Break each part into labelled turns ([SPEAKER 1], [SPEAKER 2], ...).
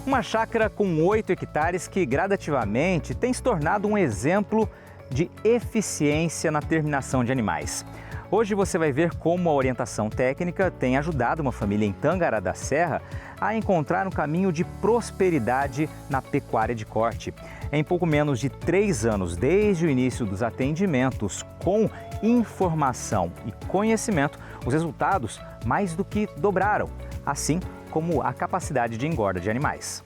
[SPEAKER 1] Uma chácara com 8 hectares que gradativamente tem se tornado um exemplo de eficiência na terminação de animais. Hoje você vai ver como a orientação técnica tem ajudado uma família em Tangará da Serra a encontrar um caminho de prosperidade na pecuária de corte. Em pouco menos de 3 anos, desde o início dos atendimentos, com informação e conhecimento, os resultados mais do que dobraram, assim como a capacidade de engorda de animais.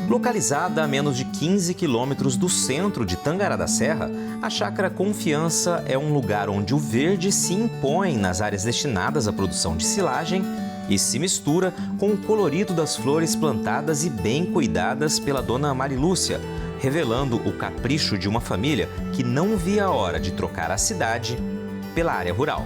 [SPEAKER 1] Localizada a menos de 15 quilômetros do centro de Tangará da Serra, a Chácara Confiança é um lugar onde o verde se impõe nas áreas destinadas à produção de silagem e se mistura com o colorido das flores plantadas e bem cuidadas pela dona Marilúcia, revelando o capricho de uma família que não via a hora de trocar a cidade pela área rural.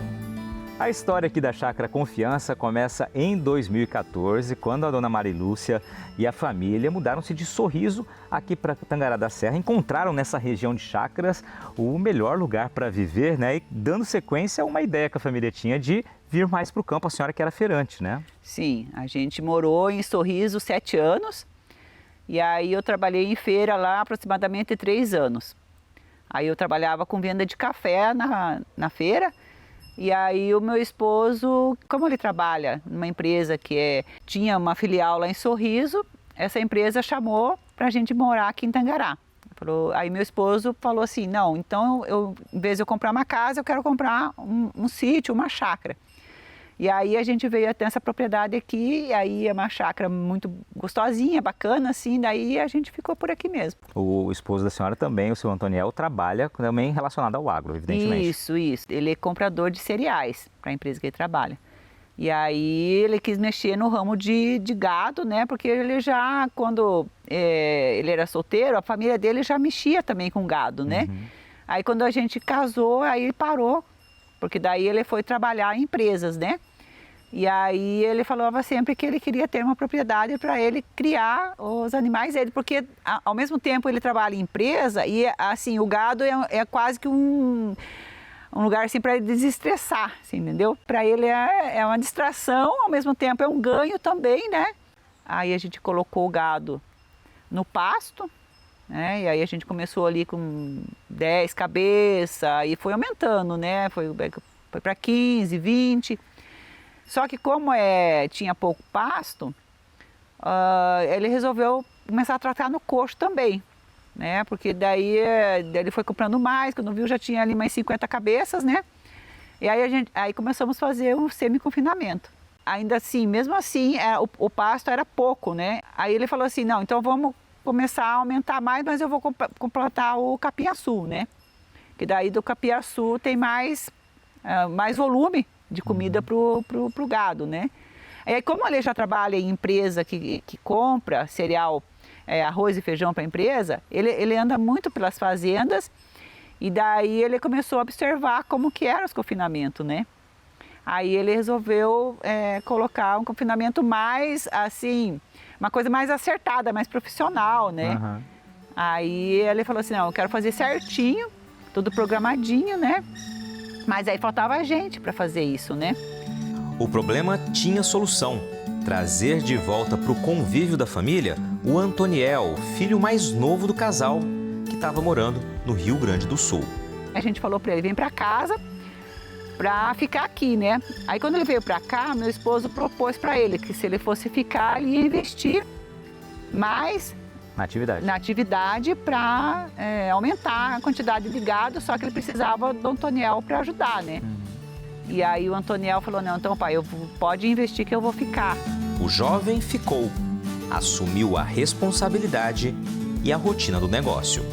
[SPEAKER 1] A história aqui da Chácara Confiança começa em 2014, quando a dona Marilúcia e a família mudaram-se de Sorriso aqui para Tangará da Serra. Encontraram nessa região de chácaras o melhor lugar para viver, né? E dando sequência a uma ideia que a família tinha de vir mais para o campo, a senhora que era feirante, né?
[SPEAKER 2] Sim, a gente morou em Sorriso 7 anos e aí eu trabalhei em feira lá aproximadamente 3 anos. Aí eu trabalhava com venda de café na feira. E aí o meu esposo, como ele trabalha numa empresa que tinha uma filial lá em Sorriso, essa empresa chamou para a gente morar aqui em Tangará. Aí meu esposo falou assim, não, então em vez de eu comprar uma casa, eu quero comprar um sítio, uma chácara. E aí a gente veio até essa propriedade aqui, e aí é uma chácara muito gostosinha, bacana, assim, daí a gente ficou por aqui mesmo.
[SPEAKER 1] O esposo da senhora também, o seu Antoniel, trabalha também relacionado ao agro, evidentemente.
[SPEAKER 2] Isso. Ele é comprador de cereais para a empresa que ele trabalha. E aí ele quis mexer no ramo de gado, né, porque ele já, quando ele era solteiro, a família dele já mexia também com gado, né.
[SPEAKER 1] Uhum.
[SPEAKER 2] Aí quando a gente casou, aí ele parou, porque daí ele foi trabalhar em empresas, né? E aí ele falava sempre que ele queria ter uma propriedade para ele criar os animais dele, porque ao mesmo tempo ele trabalha em empresa e assim, o gado é quase que um lugar assim para ele desestressar, assim, entendeu? Para ele é uma distração, ao mesmo tempo é um ganho também, né? Aí a gente colocou o gado no pasto, né? E aí a gente começou ali com 10 cabeças e foi aumentando, né? Foi para 15, 20. Só que como tinha pouco pasto, ele resolveu começar a tratar no coxo também, né? Porque daí ele foi comprando mais, quando viu já tinha ali mais 50 cabeças, né? E aí começamos a fazer o semi-confinamento. Ainda assim, mesmo assim, o pasto era pouco, né? Aí ele falou assim, não, então vamos começar a aumentar mais, mas eu vou completar o capim-açu, né? Que daí do capim-açu tem mais volume de comida pro gado, né? Aí como ele já trabalha em empresa que compra cereal, arroz e feijão para a empresa, ele anda muito pelas fazendas e daí ele começou a observar como que era os confinamentos, né? Aí ele resolveu colocar um confinamento mais, assim, uma coisa mais acertada, mais profissional, né?
[SPEAKER 1] Uhum.
[SPEAKER 2] Aí ele falou assim, não, eu quero fazer certinho, tudo programadinho, né? Mas aí faltava gente para fazer isso, né?
[SPEAKER 1] O problema tinha solução. Trazer de volta para o convívio da família o Antoniel, filho mais novo do casal, que estava morando no Rio Grande do Sul.
[SPEAKER 2] A gente falou para ele, vem para casa para ficar aqui, né? Aí quando ele veio para cá, meu esposo propôs para ele que se ele fosse ficar, ele ia investir mais na atividade para aumentar a quantidade de gado, só que ele precisava do Antoniel para ajudar, né? Uhum. E aí o Antoniel falou, não, então pai, pode investir que eu vou ficar.
[SPEAKER 1] O jovem ficou, assumiu a responsabilidade e a rotina do negócio.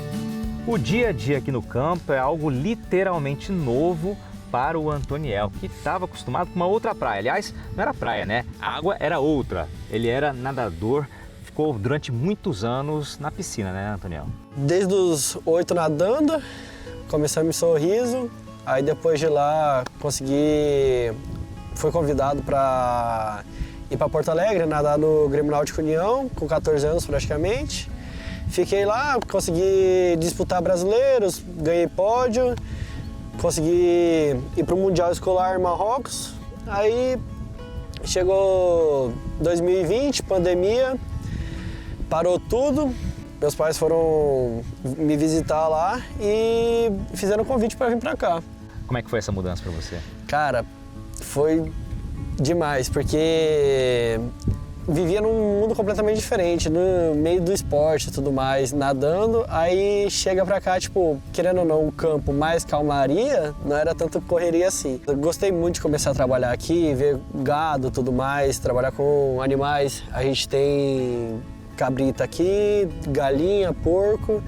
[SPEAKER 1] O dia a dia aqui no campo é algo literalmente novo para o Antoniel, que estava acostumado com uma outra praia. Aliás, não era praia, né? A água era outra. Ele era nadador, ficou durante muitos anos na piscina, né, Antoniel?
[SPEAKER 3] Desde os 8 nadando, começamos em Sorriso, aí depois de lá fui convidado para ir para Porto Alegre, nadar no Grêmio Náutico União, com 14 anos praticamente. Fiquei lá, consegui disputar brasileiros, ganhei pódio, consegui ir para o Mundial Escolar em Marrocos. Aí Chegou 2020, pandemia, parou tudo. Meus pais foram me visitar lá e fizeram um convite para vir para cá.
[SPEAKER 1] Como é que foi essa mudança para você?
[SPEAKER 3] Cara, foi demais, porque vivia num mundo completamente diferente, no meio do esporte e tudo mais, nadando, aí chega pra cá, tipo, querendo ou não, um campo mais calmaria, não era tanto correria assim. Eu gostei muito de começar a trabalhar aqui, ver gado e tudo mais, trabalhar com animais. A gente tem cabrita aqui, galinha, porco,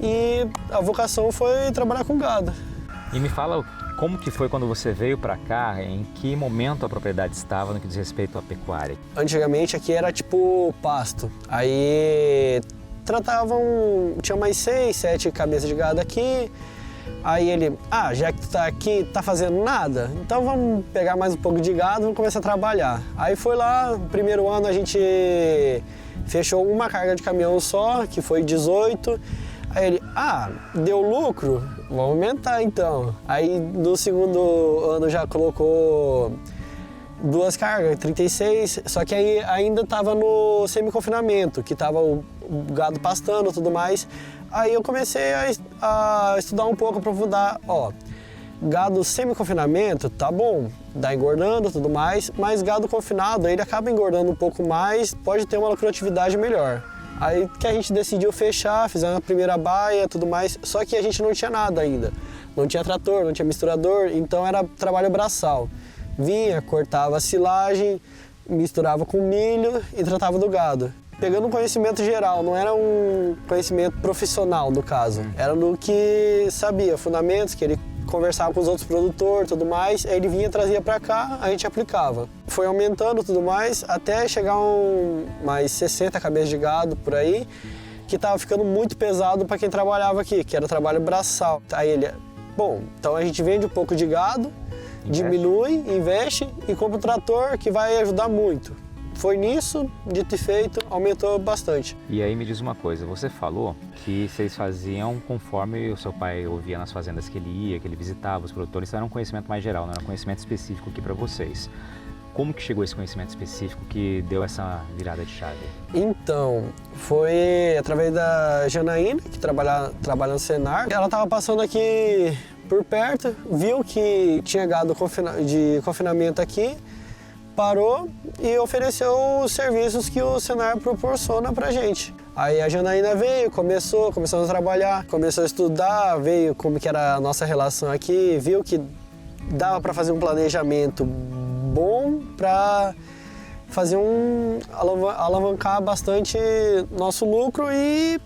[SPEAKER 3] e a vocação foi trabalhar com gado.
[SPEAKER 1] E me fala como que foi quando você veio para cá, em que momento a propriedade estava no que diz respeito à pecuária?
[SPEAKER 3] Antigamente aqui era tipo pasto, aí tinha mais 6, 7 cabeças de gado aqui, aí ele, já que tu tá aqui, tá fazendo nada, então vamos pegar mais um pouco de gado e vamos começar a trabalhar. Aí foi lá, no primeiro ano a gente fechou uma carga de caminhão só, que foi 18, aí ele, deu lucro? Vamos aumentar então. Aí no segundo ano já colocou 2 cargas, 36, só que aí ainda estava no semi-confinamento, que estava o gado pastando e tudo mais. Aí eu comecei a estudar um pouco, aprofundar, gado semi-confinamento, tá bom, dá engordando e tudo mais, mas gado confinado, ele acaba engordando um pouco mais, pode ter uma lucratividade melhor. Aí que a gente decidiu fechar, fizemos a primeira baia e tudo mais, só que a gente não tinha nada ainda. Não tinha trator, não tinha misturador, então era trabalho braçal. Vinha, cortava a silagem, misturava com milho e tratava do gado. Pegando um conhecimento geral, não era um conhecimento profissional no caso. Era no que sabia, fundamentos, que ele conversava com os outros produtores e tudo mais, aí ele vinha, trazia para cá, a gente aplicava. Foi aumentando tudo mais, até chegar mais 60 cabeças de gado por aí, que estava ficando muito pesado para quem trabalhava aqui, que era trabalho braçal. Aí ele, então a gente vende um pouco de gado, diminui, investe e compra um trator que vai ajudar muito. Foi nisso, dito e feito, aumentou bastante.
[SPEAKER 1] E aí me diz uma coisa, você falou que vocês faziam conforme o seu pai ouvia nas fazendas que ele ia, que ele visitava os produtores, isso era um conhecimento mais geral, não era um conhecimento específico aqui para vocês. Como que chegou esse conhecimento específico que deu essa virada de chave? Então,
[SPEAKER 3] foi através da Janaína, que trabalha no Senar. Ela estava passando aqui por perto, viu que tinha gado de confinamento aqui, parou e ofereceu os serviços que o Senar proporciona pra gente. Aí a Janaína veio, começamos a trabalhar, começou a estudar, veio como que era a nossa relação aqui, viu que dava para fazer um planejamento bom para fazer alavancar bastante nosso lucro e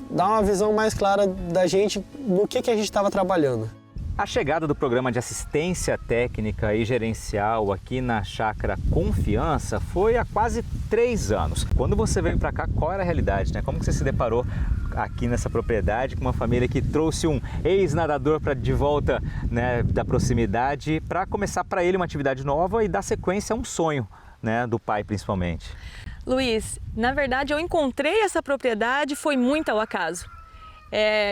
[SPEAKER 3] dar uma visão mais clara da gente no que a gente estava trabalhando.
[SPEAKER 1] A chegada do programa de assistência técnica e gerencial aqui na Chácara Confiança foi há quase 3 anos. Quando você veio para cá, qual era a realidade, né? Como que você se deparou aqui nessa propriedade com uma família que trouxe um ex-nadador para de volta, né, da proximidade para começar para ele uma atividade nova e dar sequência a um sonho, né, do pai principalmente?
[SPEAKER 4] Luiz, na verdade eu encontrei essa propriedade foi muito ao acaso.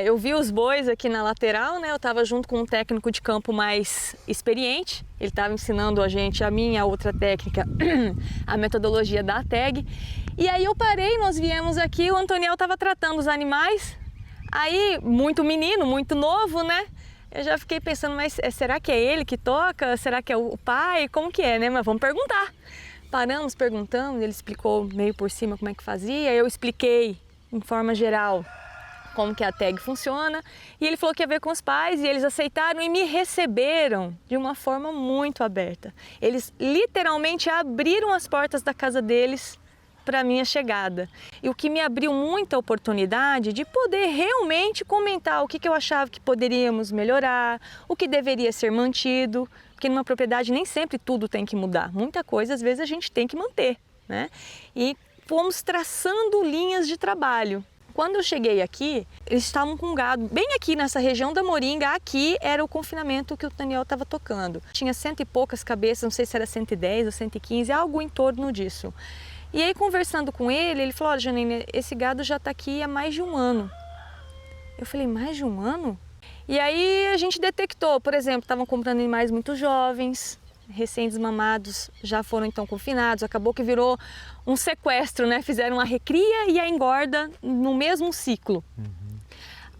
[SPEAKER 4] Eu vi os bois aqui na lateral, né? Eu estava junto com um técnico de campo mais experiente. Ele estava ensinando a gente, a minha outra técnica, a metodologia da TEG. E aí eu parei, nós viemos aqui, o Antoniel estava tratando os animais. Aí, muito menino, muito novo, né? Eu já fiquei pensando, mas será que é ele que toca? Será que é o pai? Como que é, né? Mas vamos perguntar. Paramos, perguntamos, ele explicou meio por cima como é que fazia. Eu expliquei, em forma geral, como que a TEG funciona, e ele falou que ia ver com os pais, e eles aceitaram e me receberam de uma forma muito aberta. Eles literalmente abriram as portas da casa deles para a minha chegada. E o que me abriu muita oportunidade de poder realmente comentar o que eu achava que poderíamos melhorar, o que deveria ser mantido, porque numa propriedade nem sempre tudo tem que mudar. Muita coisa, às vezes, a gente tem que manter, né? E fomos traçando linhas de trabalho. Quando eu cheguei aqui, eles estavam com gado bem aqui nessa região da Moringa. Aqui era o confinamento que o Daniel estava tocando. Tinha 100 e poucas cabeças, não sei se era 110 ou 115, algo em torno disso. E aí, conversando com ele, ele falou: olha, Janine, esse gado já está aqui há mais de 1 ano. Eu falei: mais de 1 ano? E aí a gente detectou, por exemplo, estavam comprando animais muito jovens, recém-desmamados já foram então confinados, acabou que virou um sequestro, né? Fizeram a recria e a engorda no mesmo ciclo.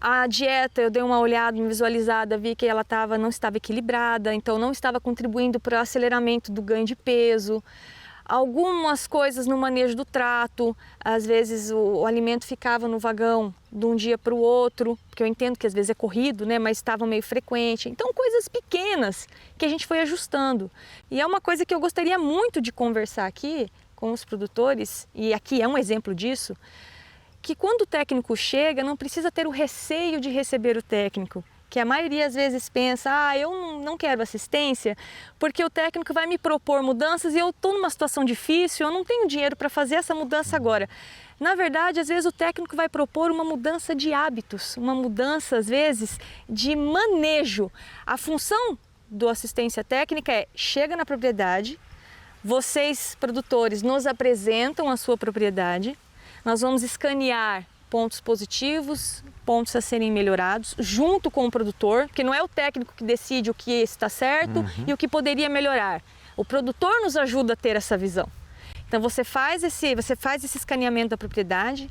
[SPEAKER 4] A dieta, eu dei uma olhada, uma visualizada, vi que ela não estava equilibrada, então não estava contribuindo para o aceleramento do ganho de peso. Algumas coisas no manejo do trato, às vezes o alimento ficava no vagão de um dia para o outro, porque eu entendo que às vezes é corrido, né, mas estava meio frequente. Então coisas pequenas que a gente foi ajustando. E é uma coisa que eu gostaria muito de conversar aqui com os produtores, e aqui é um exemplo disso, que quando o técnico chega não precisa ter o receio de receber o técnico. Que a maioria às vezes pensa, eu não quero assistência porque o técnico vai me propor mudanças e eu estou numa situação difícil, eu não tenho dinheiro para fazer essa mudança agora. Na verdade, às vezes o técnico vai propor uma mudança de hábitos, uma mudança às vezes de manejo. A função do assistência técnica é, chega na propriedade, vocês produtores nos apresentam a sua propriedade, nós vamos escanear pontos positivos, pontos a serem melhorados, junto com o produtor, porque não é o técnico que decide o que está certo e o que poderia melhorar. O produtor nos ajuda a ter essa visão. Então você faz esse escaneamento da propriedade,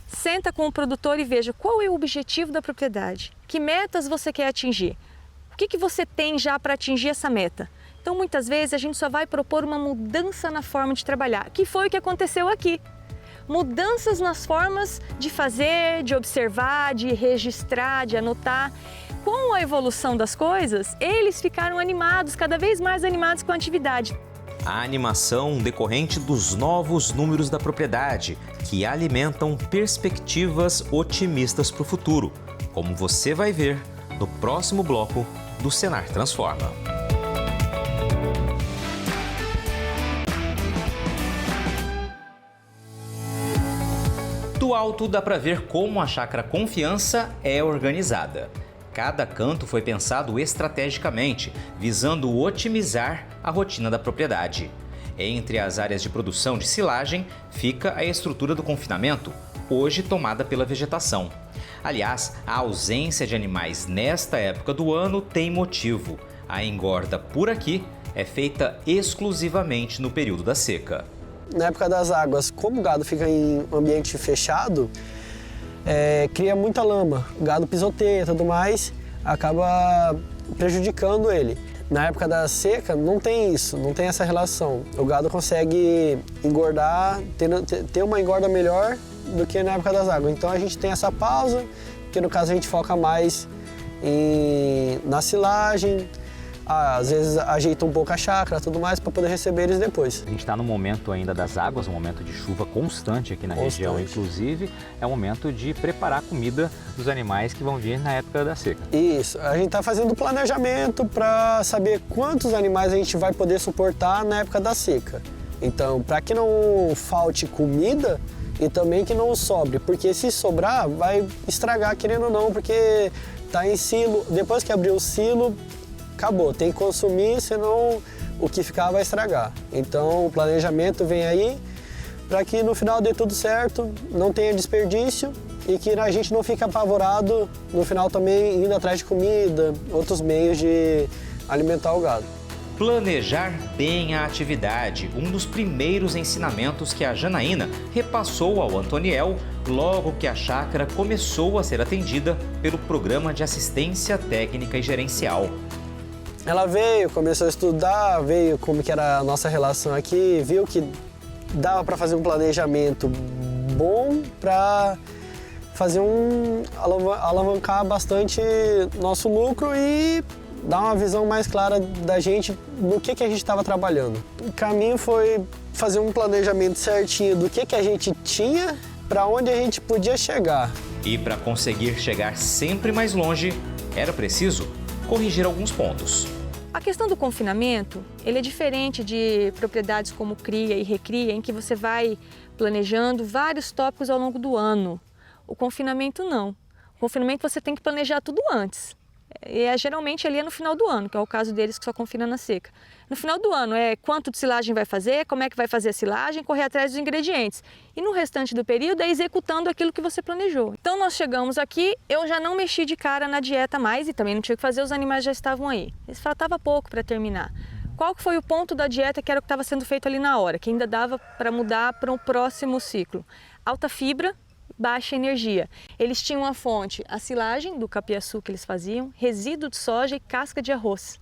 [SPEAKER 4] senta com o produtor e veja qual é o objetivo da propriedade, que metas você quer atingir, o que você tem já para atingir essa meta. Então muitas vezes a gente só vai propor uma mudança na forma de trabalhar, que foi o que aconteceu aqui. Mudanças nas formas de fazer, de observar, de registrar, de anotar. Com a evolução das coisas, eles ficaram animados, cada vez mais animados com a atividade.
[SPEAKER 1] A animação decorrente dos novos números da propriedade, que alimentam perspectivas otimistas para o futuro, como você vai ver no próximo bloco do Senar Transforma. Do alto dá para ver como a Chácara Confiança é organizada. Cada canto foi pensado estrategicamente, visando otimizar a rotina da propriedade. Entre as áreas de produção de silagem fica a estrutura do confinamento, hoje tomada pela vegetação. Aliás, a ausência de animais nesta época do ano tem motivo. A engorda por aqui é feita exclusivamente no período da seca.
[SPEAKER 3] Na época das águas, como o gado fica em ambiente fechado, cria muita lama. O gado pisoteia e tudo mais, acaba prejudicando ele. Na época da seca não tem isso, não tem essa relação. O gado consegue engordar, ter uma engorda melhor do que na época das águas. Então a gente tem essa pausa, que no caso a gente foca mais na silagem, às vezes ajeita um pouco a chácara e tudo mais para poder receber eles depois.
[SPEAKER 5] A gente está no momento ainda das águas, um momento de chuva constante aqui na região, inclusive é o momento de preparar a comida dos animais que vão vir na época da seca.
[SPEAKER 3] Isso, a gente está fazendo planejamento para saber quantos animais a gente vai poder suportar na época da seca. Então, para que não falte comida e também que não sobre, porque se sobrar vai estragar querendo ou não, porque está em silo, depois que abrir o silo, acabou, tem que consumir, senão o que ficar vai estragar. Então o planejamento vem aí para que no final dê tudo certo, não tenha desperdício e que a gente não fique apavorado no final também indo atrás de comida, outros meios de alimentar o gado.
[SPEAKER 1] Planejar bem a atividade, um dos primeiros ensinamentos que a Janaína repassou ao Antoniel logo que a chácara começou a ser atendida pelo Programa de Assistência Técnica e Gerencial.
[SPEAKER 3] Ela veio, começou a estudar, veio como que era a nossa relação aqui, viu que dava para fazer um planejamento bom para fazer alavancar bastante nosso lucro e dar uma visão mais clara da gente do que a gente estava trabalhando. O caminho foi fazer um planejamento certinho do que a gente tinha para onde a gente podia chegar.
[SPEAKER 1] E para conseguir chegar sempre mais longe, era preciso corrigir alguns pontos.
[SPEAKER 4] A questão do confinamento, ele é diferente de propriedades como cria e recria, em que você vai planejando vários tópicos ao longo do ano. O confinamento não. O confinamento você tem que planejar tudo antes. E geralmente ali é no final do ano, que é o caso deles que só confina na seca. No final do ano é quanto de silagem vai fazer, como é que vai fazer a silagem, correr atrás dos ingredientes. E no restante do período é executando aquilo que você planejou. Então nós chegamos aqui, eu já não mexi de cara na dieta mais e também não tinha que fazer, os animais já estavam aí. Faltava pouco para terminar. Qual que foi o ponto da dieta que era o que estava sendo feito ali na hora, que ainda dava para mudar para um próximo ciclo? Alta fibra, baixa energia. Eles tinham a fonte, a silagem do capiaçu que eles faziam, resíduo de soja e casca de arroz.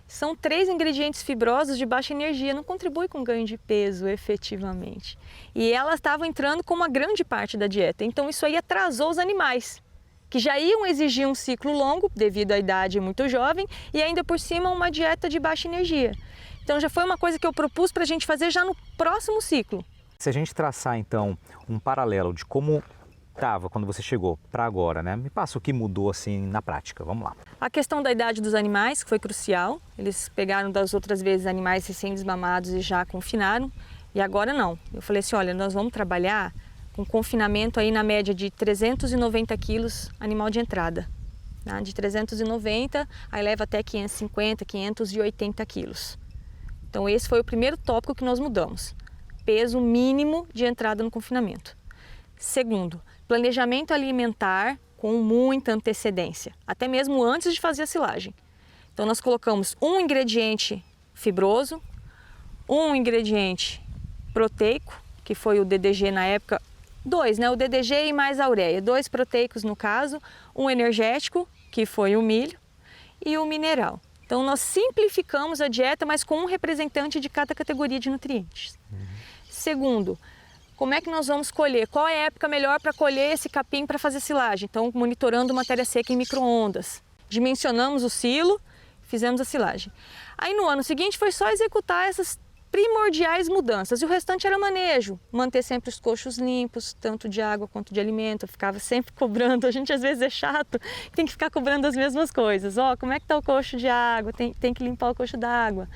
[SPEAKER 4] São 3 ingredientes fibrosos de baixa energia, não contribui com ganho de peso efetivamente. E elas estavam entrando com uma grande parte da dieta, então isso aí atrasou os animais, que já iam exigir um ciclo longo devido à idade muito jovem e ainda por cima uma dieta de baixa energia. Então já foi uma coisa que eu propus para a gente fazer já no próximo ciclo.
[SPEAKER 5] Se a gente traçar então um paralelo de como estava quando você chegou para agora, né? Me passa o que mudou assim na prática, vamos lá.
[SPEAKER 4] A questão da idade dos animais, que foi crucial, eles pegaram das outras vezes animais recém-desmamados e já confinaram, e agora não. Eu falei assim, olha, nós vamos trabalhar com confinamento aí na média de 390 quilos animal de entrada. Né? De 390, aí leva até 550, 580 quilos. Então esse foi o primeiro tópico que nós mudamos. Peso mínimo de entrada no confinamento. Segundo, planejamento alimentar com muita antecedência, até mesmo antes de fazer a silagem. Então nós colocamos um ingrediente fibroso, um ingrediente proteico, que foi o DDG na época, 2, né? O DDG e mais a ureia, 2 proteicos no caso, um energético, que foi o milho, e o mineral. Então nós simplificamos a dieta, mas com um representante de cada categoria de nutrientes. Segundo, como é que nós vamos colher? Qual é a época melhor para colher esse capim para fazer silagem? Então, monitorando matéria seca em micro-ondas. Dimensionamos o silo, fizemos a silagem. Aí no ano seguinte foi só executar essas primordiais mudanças e o restante era manejo. Manter sempre os coxos limpos, tanto de água quanto de alimento. Eu ficava sempre cobrando, a gente às vezes é chato, tem que ficar cobrando as mesmas coisas. Ó, como é que está o coxo de água? Tem que limpar o coxo d'água.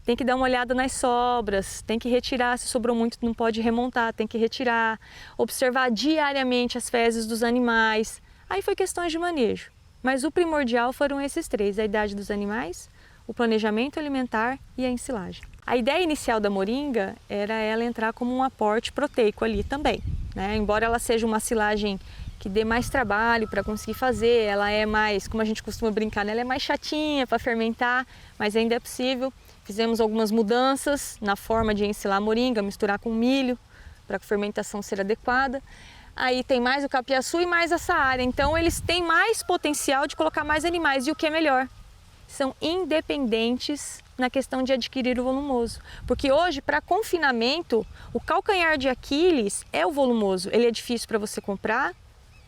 [SPEAKER 4] Tem que dar uma olhada nas sobras, tem que retirar, se sobrou muito não pode remontar, tem que retirar. Observar diariamente as fezes dos animais. Aí foi questões de manejo. Mas o primordial foram esses 3, a idade dos animais, o planejamento alimentar e a ensilagem. A ideia inicial da moringa era ela entrar como um aporte proteico ali também, né? Embora ela seja uma silagem que dê mais trabalho para conseguir fazer, ela é mais, como a gente costuma brincar, né? Ela é mais chatinha para fermentar, mas ainda é possível. Fizemos algumas mudanças na forma de ensilar a moringa, misturar com milho para a fermentação ser adequada. Aí tem mais o capiaçu e mais a saara, então eles têm mais potencial de colocar mais animais e o que é melhor? São independentes na questão de adquirir o volumoso, porque hoje para confinamento o calcanhar de Aquiles é o volumoso, ele é difícil para você comprar,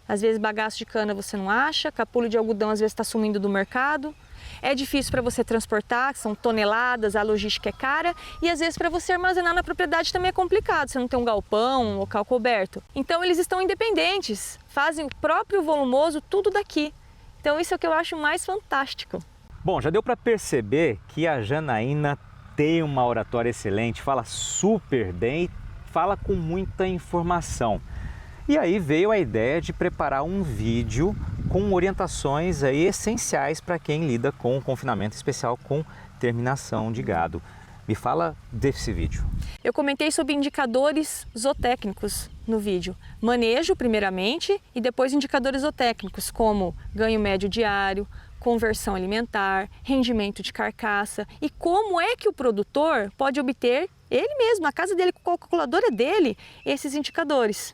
[SPEAKER 4] às vezes bagaço de cana você não acha, capulho de algodão às vezes está sumindo do mercado. É difícil para você transportar, são toneladas, a logística é cara e às vezes para você armazenar na propriedade também é complicado, você não tem um galpão, um local coberto. Então eles estão independentes, fazem o próprio volumoso tudo daqui. Então isso é o que eu acho mais fantástico.
[SPEAKER 5] Bom, já deu para perceber que a Janaína tem uma oratória excelente, fala super bem e fala com muita informação. E aí veio a ideia de preparar um vídeo com orientações aí essenciais para quem lida com o confinamento especial com terminação de gado. Me fala desse vídeo.
[SPEAKER 4] Eu comentei sobre indicadores zootécnicos no vídeo. Manejo primeiramente e depois indicadores zootécnicos como ganho médio diário, conversão alimentar, rendimento de carcaça e como é que o produtor pode obter, ele mesmo, na casa dele, com a calculadora dele, esses indicadores.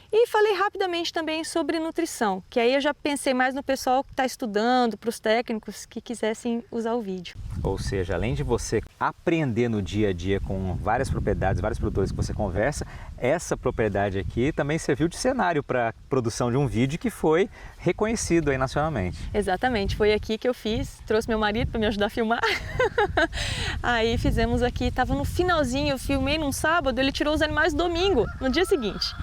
[SPEAKER 4] E falei rapidamente também sobre nutrição, que aí eu já pensei mais no pessoal que está estudando, para os técnicos que quisessem usar o vídeo.
[SPEAKER 5] Ou seja, além de você aprender no dia a dia com várias propriedades, vários produtores que você conversa, essa propriedade aqui também serviu de cenário para a produção de um vídeo que foi reconhecido aí nacionalmente.
[SPEAKER 4] Exatamente, foi aqui que eu fiz, trouxe meu marido para me ajudar a filmar. Aí fizemos aqui, estava no finalzinho, eu filmei num sábado, ele tirou os animais domingo, no dia seguinte.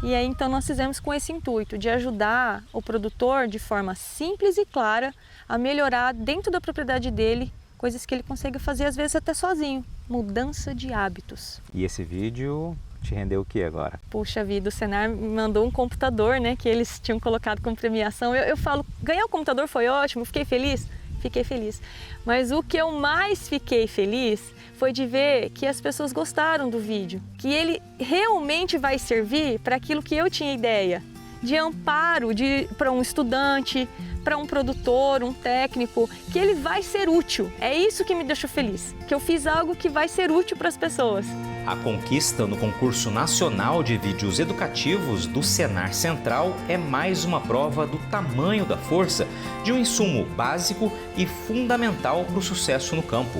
[SPEAKER 4] E aí então nós fizemos com esse intuito de ajudar o produtor de forma simples e clara a melhorar dentro da propriedade dele coisas que ele consegue fazer às vezes até sozinho, mudança de hábitos.
[SPEAKER 5] E esse vídeo te rendeu o que agora?
[SPEAKER 4] Puxa vida, o Senar me mandou um computador, né, que eles tinham colocado como premiação. Eu falo, ganhar o computador foi ótimo, fiquei feliz? Fiquei feliz. Mas o que eu mais fiquei feliz foi de ver que as pessoas gostaram do vídeo, que ele realmente vai servir para aquilo que eu tinha ideia, de amparo para um estudante, para um produtor, um técnico, que ele vai ser útil. É isso que me deixou feliz, que eu fiz algo que vai ser útil para as pessoas.
[SPEAKER 1] A conquista no concurso nacional de vídeos educativos do Senar Central é mais uma prova do tamanho da força de um insumo básico e fundamental para o sucesso no campo: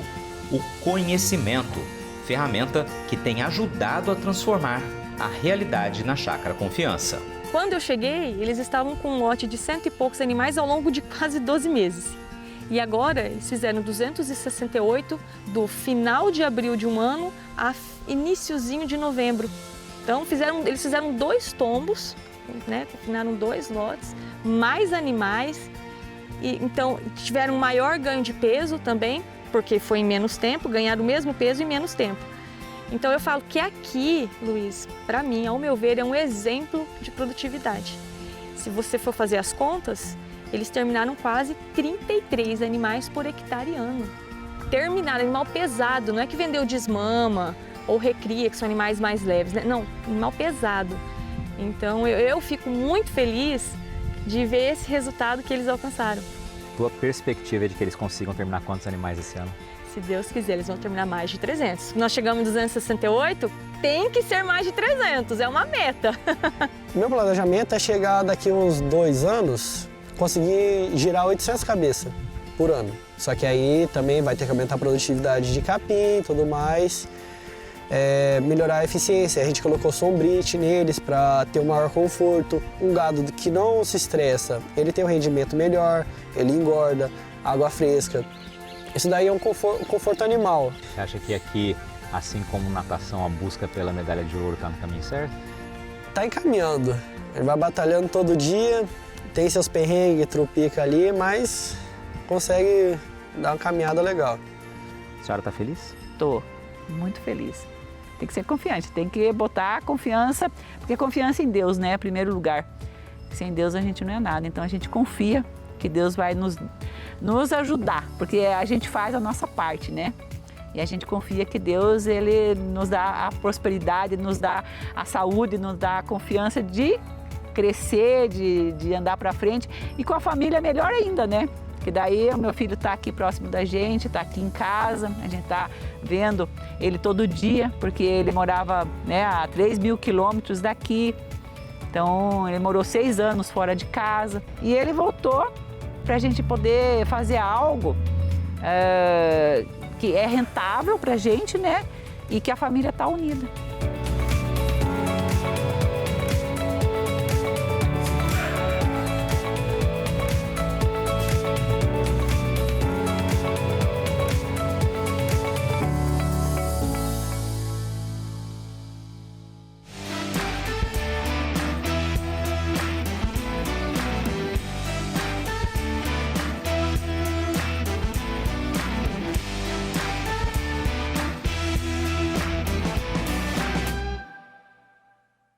[SPEAKER 1] o conhecimento, ferramenta que tem ajudado a transformar a realidade na Chácara Confiança.
[SPEAKER 4] Quando eu cheguei, eles estavam com um lote de 100 e poucos animais ao longo de quase 12 meses. E agora eles fizeram 268 do final de abril de um ano a iniciozinho de novembro. Então eles fizeram 2 tombos, né? Confinaram 2 lotes, mais animais. E, então tiveram um maior ganho de peso também, porque foi em menos tempo, ganharam o mesmo peso em menos tempo. Então eu falo que aqui, Luiz, para mim, ao meu ver, é um exemplo de produtividade. Se você for fazer as contas, eles terminaram quase 33 animais por hectare ano. Terminaram, animal pesado, não é que vendeu desmama ou recria, que são animais mais leves, né? Não, animal pesado. Então eu fico muito feliz de ver esse resultado que eles alcançaram.
[SPEAKER 5] Tua perspectiva é de que eles consigam terminar quantos animais esse ano?
[SPEAKER 4] Se Deus quiser, eles vão terminar mais de 300. Nós chegamos em 268, tem que ser mais de 300, é uma meta.
[SPEAKER 3] Meu planejamento é chegar daqui uns 2 anos, conseguir girar 800 cabeças por ano. Só que aí também vai ter que aumentar a produtividade de capim e tudo mais, melhorar a eficiência. A gente colocou sombrite neles para ter um maior conforto. Um gado que não se estressa, ele tem um rendimento melhor, ele engorda, água fresca. Isso daí é um conforto animal.
[SPEAKER 5] Você acha que aqui, assim como natação, a busca pela medalha de ouro está no caminho certo?
[SPEAKER 3] Tá encaminhando. Ele vai batalhando todo dia, tem seus perrengues, trupica ali, mas consegue dar uma caminhada legal.
[SPEAKER 5] A senhora está feliz?
[SPEAKER 2] Tô muito feliz. Tem que ser confiante, tem que botar confiança, porque confiança em Deus, né, em primeiro lugar. Sem Deus a gente não é nada, então a gente confia que Deus vai nos ajudar, porque a gente faz a nossa parte, né? E a gente confia que Deus, ele nos dá a prosperidade, nos dá a saúde, nos dá a confiança de crescer, de andar para frente, e com a família melhor ainda, né? Porque daí o meu filho está aqui próximo da gente, está aqui em casa, a gente está vendo ele todo dia, porque ele morava, né, a 3.000 quilômetros daqui. Então ele morou 6 anos fora de casa e ele voltou para a gente poder fazer algo que é rentável para a gente, né? E que a família está unida.